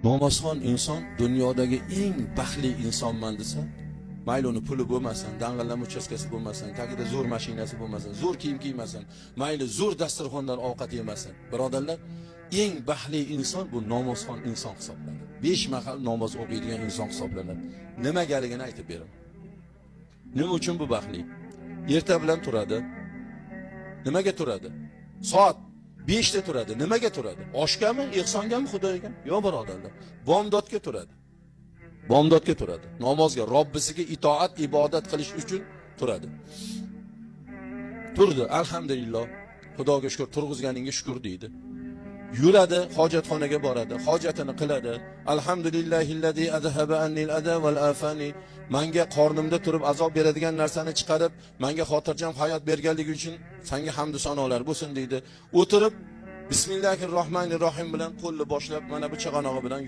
Namozxon inson dunyodagi eng baxtli insonman desa, mayli uni puli bo'lmasin, dang'illama uchastkasi bo'lmasin, tagida zo'r mashinasi bo'lmasin, zo'r kiyim kiymasin, mayli zo'r dasturxondan ovqat yemasin. Birodarlar, eng baxtli inson bu namozxon inson hisoblanadi. 5 mahal namoz o'qiydigan inson hisoblanadi. Nimagaligini aytib beraman. Nima uchun bu baxtli? Erta bilan turadi. Nimaga turadi? Soat 5 ta turadi. Nimaga turadi? Oshgami, ehsongami, Xudoga? Yo'q birodarlar. Bomdodga turadi. Bomdodga turadi. Namozga, Robbisiga itoat, ibodat qilish uchun turadi. Turdi, alhamdulillah. Xudoga shukr, turg'izganingga shukr deydi. Yuradi, hojatxonaga boradi, hojatini qiladi. Alhamdulillahillazi azhaba annil ada val afani. Menga qornimda turib azob beradigan narsani chiqarib, menga xotirjam hayot berganligi uchun senga hamd sanolar bo'lsin deydi. O'tirib Bismillahirrohmanirrohim bilan qo'lni boshlab mana bu chig'anog'i bilan